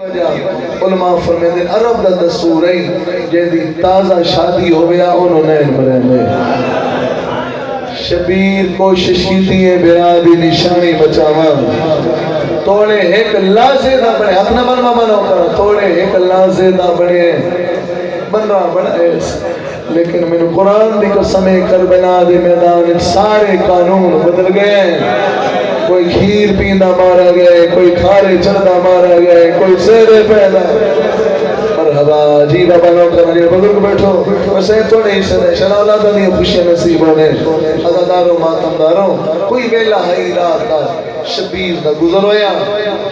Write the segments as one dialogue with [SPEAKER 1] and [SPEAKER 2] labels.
[SPEAKER 1] علماء فرمیندے عرب دا دستور ہے جیدی تازہ شادی ہو گیا انہوں نے مرے شبیر کوشش کیتی ہے برادی نشانی بچاواں توڑے ایک لازے دا بڑے حق نہ بنوا منو کرا توڑے ایک لازے دا بڑے بننا بڑے لیکن میں نے قرآن دی قسم کربلا دے میدان سارے قانون بدل گئے کوئی کھیر پیندہ مارا گئے کوئی کھارے چردہ مارا گئے کوئی زیرے پیدا مرحبا جی بابا نو کرنے بزرگ بیٹھو ویسے تو نہیں سنے شنا اولادہ نہیں خوشی نصیب ہونے عزاداروں ماتمداروں کوئی ویلہ ہائی رات دا شبیر دا گزر ہویا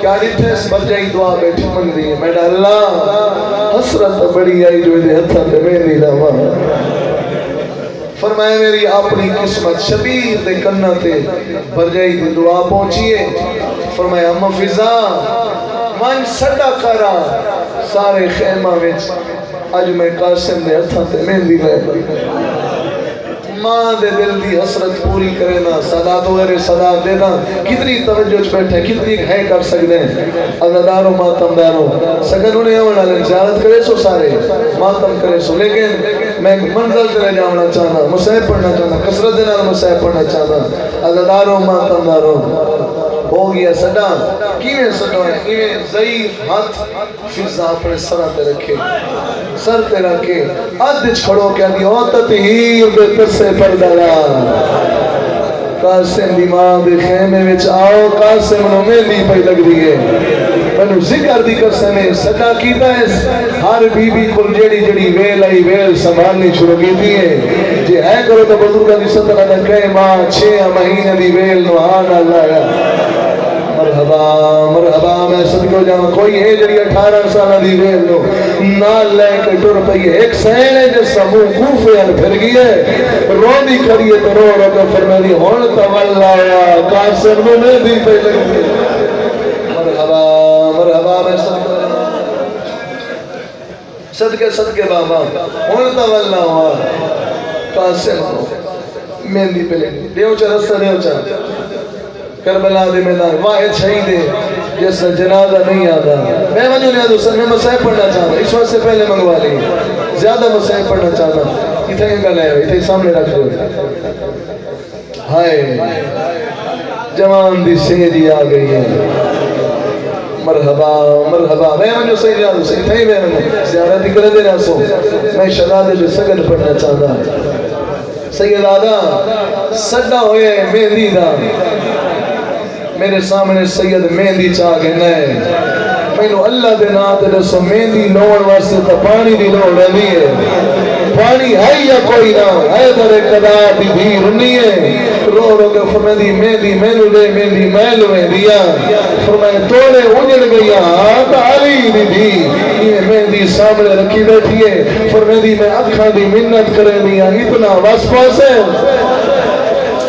[SPEAKER 1] کیا دیتے اس برجائی دعا بیٹھی من دی میڈا اللہ حسرت بڑی آئی جو دے ہتھا تے میری دعوا فرمائے میری اپنی قسمت شبیر دے کرنا تے برجائی دی دعا پہنچیے فرمائے ہم فضا من سڑا کرا سارے خیمہ وچ آج میں قاسم دے ہتھا تے میری دعوا ماں دے دل دی حسرت پوری کرے نا صدا تو غیر صدا دینا کتنی توجہ چ بیٹھے کتنی ہے کر سکتے ہیں عزاداروں ماتمداروں سگن انہیں ہونا لیں زیارت کرے سو سارے ماتم کرے سو لیکن میں منزل کرے جاؤنا چاہنا مسائب پڑھنا چاہنا کسرت دینا مسائب پڑھنا چاہنا عزاداروں ماتمداروں ہو گیا صدا کیویں صدا ہے کیویں ضعیف ہاتھ فضا اپنے سرہ تے رکھے سر تے رکھے ادھ چھڑو کیا دی او تطہیر دے تسے پردارا قاسم دی ماں دے خیمے وچ آؤ قاسم نو میلی پہ لگ دیئے منو ذکر دی قسم صدا کیتا ہے ہر بی بی کل جڑی جڑی ویل آئی ویل سنبھالنی شروع کی دیئے جی ہے کرو تو بزرگا دی صدقہ دا کہے ماں 6 مہینے دی ویل نو آنا اللہ مرحبا مرحبا میں صدقہ جانا کوئی ہے جڑی 18 سالہ دی ویل نو نال لے کے ٹر پئی ہے ایک سہنے جیسا منہ کوفے ان پھر گئی ہے رو دی کریے تو رو رو کے فرمائی ہون تولا قاسم نو میں دی پہ لگی مرحبا مرحبا میں صدقے صدقے بابا ہون تولا ہوا قاسم نو میں دی پہ لگی دیو چا رستہ دیو چا کربلا دے میدان واحد شہید ہے جس کا جنازہ نہیں آتا میں وجہ نہیں آتا میں مسائب پڑھنا چاہتا اس وقت سے پہلے منگوا لیں زیادہ مسائب پڑھنا چاہتا اتنے ہی گل ہے اتنے سامنے رکھ دو ہائے جوان دی سہری آ گئی ہے مرحبا مرحبا میں وجہ صحیح جانو سے اتنے ہی میں زیارتی کر دینا سو میں شہادے جو سگن پڑھنا چاہتا سیدادہ سڈا ہوئے مہندی دا میرے سامنے سید مہندی چاہ گئے نئے میں نو اللہ دے ناتے دسو مہندی لوڑ واسطے تا پانی دی لوڑ رہی ہے پانی ہے یا کوئی نہ ہے در قدار دی بھی رنی ہے رو رو کے فرمائے مہندی میں نو لے مہندی میں لوے دیا فرمائے توڑے اجڑ گیا علی دی بھی یہ مہندی سامنے رکھی بیٹھی ہے فرمائے میں اکھا دی منت کرے دیا اتنا واسپا سے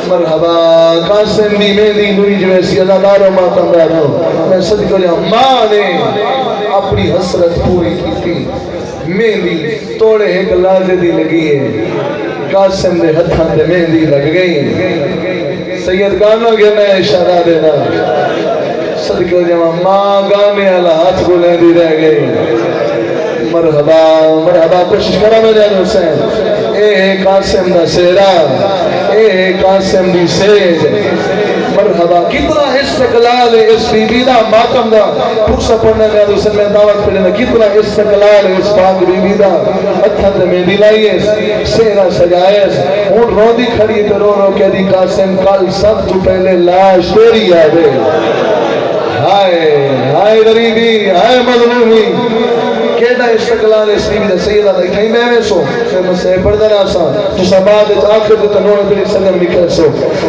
[SPEAKER 1] مرحبا قاسم دی مہندی نوری جو ایسی عزاداروں ماتمداروں میں صدقہ جاؤں ماں نے اپنی حسرت پوری کی تھی مہندی توڑے ایک لازے دی لگی ہے قاسم دے ہتھاں دے مہندی لگ گئی سید گانا گیا میں اشارہ دینا صدقہ جاؤں ماں گانے والا ہاتھ گولیں دی رہ گئی مرحبا مرحبا کوشش کرا میں جانو حسین اے قاسم دا سیرا اے قاسم دی سید مرحبا کتنا استقلال ہے اس بی بی دا ماتم دا پرسہ پڑھنے میں حسین میں دعوت پڑھنے کتنا استقلال ہے اس پاک بی بی دا اتھا میں دلائی ہے سیرا سجائے ہون رو دی کھڑی تو رو رو کہ دی قاسم کل سب تو پہلے لاش تیری آدھے ہائے ہائے غریبی ہائے مظلومی کیڑا استقلال اس لیے دا سیدہ دا کہیں میں سو میں مسئلہ پڑھتا رہا سا تو سباد آخر تو تنوڑ پر سلم لکھا سو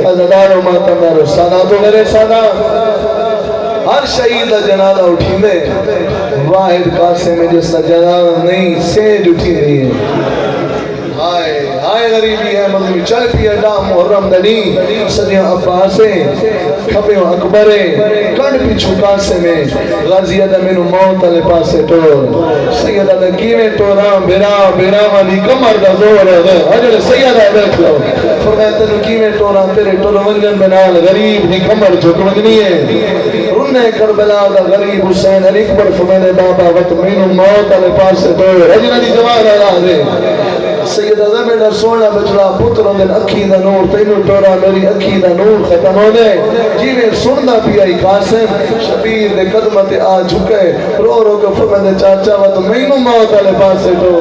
[SPEAKER 1] عزدارو ماتمدارو سادہ تو میرے سادہ ہر شہید دا جنازہ اٹھی میں واحد قاسم میں جس دا جنازہ نہیں سیج اٹھی نہیں ہے ہائے ہائے غریبی ہے مظلومی چل پیا ڈام محرم دنی صدیوں عباسے کھپیوں اکبرے کڑ پیچھو کاسے میں غازی ادھا میں نو موت علی پاسے ٹور سید ادھا کیویں ٹورام بیرام علی کمر دا زور ہے حجر سید ادھا کھلو فرمائے تنو کیویں ٹورام تیرے ٹور ونجن بنال غریب دی کمر جھک ونجنی ہے رونے کربلا دا غریب حسین علی اکبر فرمانے بابا وقت مینو موت والے پاسے تو رجنا دی جوان آ دے سید اعظم میرا سونا بچڑا پتر اندر اکھی دا نور تینوں ٹورا میری اکھی دا نور ختم ہو دے جیویں سندا پی آئی قاسم شبیر دے قدم تے آ جھکے رو رو کے فرمانے چاچا وقت مینو موت والے پاسے تو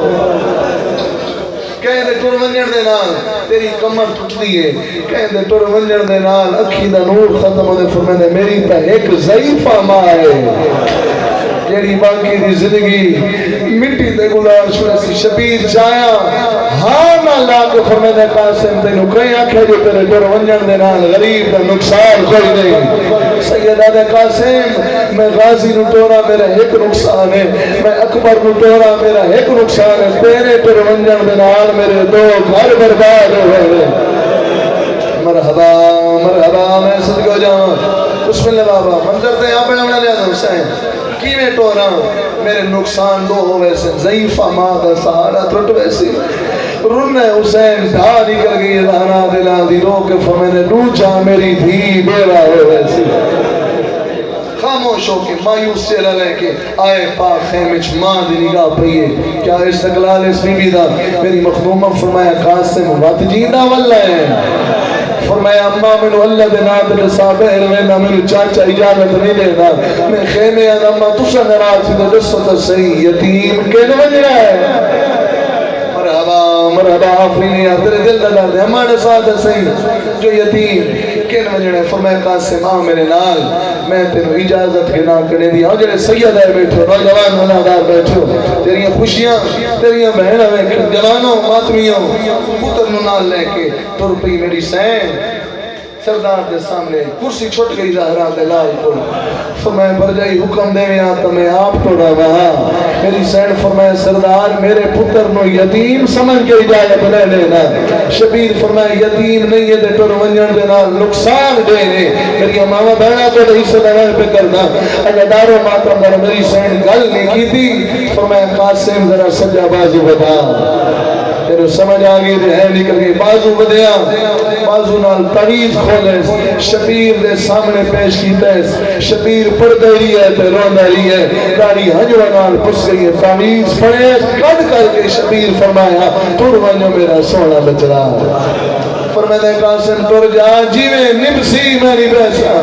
[SPEAKER 1] کہیں دے ٹر ونجن دے نال تیری کمر ٹوٹ دی ہے کہیں دے ٹر ونجن دے نال اکھی دا نور ختم ہو دے فرمانے میری تا ایک ضعیفہ ماں ہے جیڑی باقی دی زندگی مٹی دے گزار چھوڑے سی شبیر چایا ہاں نہ لا کے فرمانے قاسم تینو کہیں آکھے جو تیرے ٹر ونجن دے نال غریب دا نقصان کوئی نہیں سیدہ دے قاسم میں غازی نو ٹورا میرا ایک نقصان ہے میں اکبر نو ٹورا میرا ایک نقصان ہے تیرے ٹر ونجن دے نال میرے دو گھر برباد ہوئے مرحبا مرحبا میں صدقہ جاؤں بسم اللہ بابا منظر تے یہاں پہ ہمیں لیا حسین کیویں ٹورا میرے نقصان دو ہو ویسے ضعیفہ ماں دا سہارا ٹوٹ ویسی رن حسین ڈھا نکل گئی رانا دلا دی رو کے فرمانے نو جا میری دھی بیرا ہو ویسی خاموش ہو کے مایوس چہرہ لے کے آئے پاک خیمچ ماں دی نگاہ پئیے کیا استقلال اس بی بی دا میری مخدومہ فرمایا قاسم وقت جیندہ واللہ ہے فرمایا اماں منو اللہ دے نات دے صحابہ علمینہ منو چاچا اجازت نہیں دینا میں خیمے آدھا اماں تسا نراز دے دستہ صحیح یتیم کین وجہ ہے مرحبا مرحبا آفرینی تیرے دل نہ ڈال دے ہمارے ساتھ صحیح جو یتیم کین وجہ ہے فرمایا قاسم آؤ میرے نال میں تینو اجازت کے نام کرنے دیا ہوں جنہیں سید ہے بیٹھو نوجوان ہنادار بیٹھو تیریاں خوشیاں تیریاں بہنہ میں جوانوں ماتمیوں پتر نو نال لے کے تر پئی میری سین سردار دے سامنے کرسی چھوٹ گئی زہرا دے لال کو فرمائے برجائی حکم دے میں آتا میں آپ توڑا وہاں میری سین فرمائے سردار میرے پتر نو یتیم سمجھ کے اجازت لے لینا شبیر فرمائے یتیم نہیں ہے دے ٹور ونجن دے نال نقصان دے نے میری ماما بہنا تو نہیں سے دوائے پہ کرنا اگر دارو ماتم در میری سین گل نہیں کی تھی فرمائے قاسم ذرا سجا بازو بتا تیرے سمجھ آگئی دے ہے نکل گئی بازو بدیا بازو نال تعویذ کھولے شبیر دے سامنے پیش کیتا ہے شبیر پڑھ رہی ہے تے رون رہی ہے داڑھی ہنجو نال پس گئی ہے تعویذ پڑھے کٹ کر کے شبیر فرمایا تر ونجو میرا سونا بچڑا فرمایا قاسم تر جا جیویں نبسی میری بیسا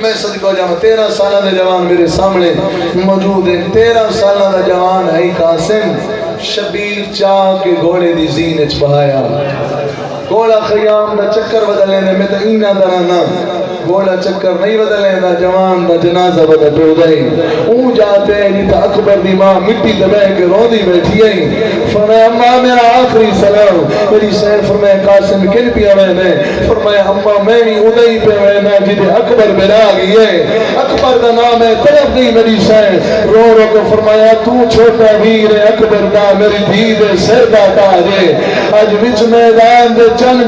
[SPEAKER 1] میں صدقہ جاؤں 13 سالہ دے جوان میرے سامنے موجود ہے 13 سالہ دے جوان ہے قاسم شبیر چاہ کے گھوڑے دی زینچ بہایا گھوڑا خیام دا چکر بدلے نے میں تا اینا درانا گھوڑا چکر نہیں بدلے دا جوان دا جنازہ بدل دو دائی اون جاتے ہیں جیتا اکبر دی ماں مٹی دبے کے رو دی بیٹھی ہیں فرمایا اماں میرا آخری سلام میری سین فرمایا قاسم کن پیا میں فرمایا اماں میں بھی ادائی پہ میں جیتے اکبر بنا گئی ہے اکبر دا نام ہے طرف دی میری سین رو رو کو فرمایا تو چھوٹا ویر اکبر دا میری دید سردہ تاجے آج وچ میدان دے چند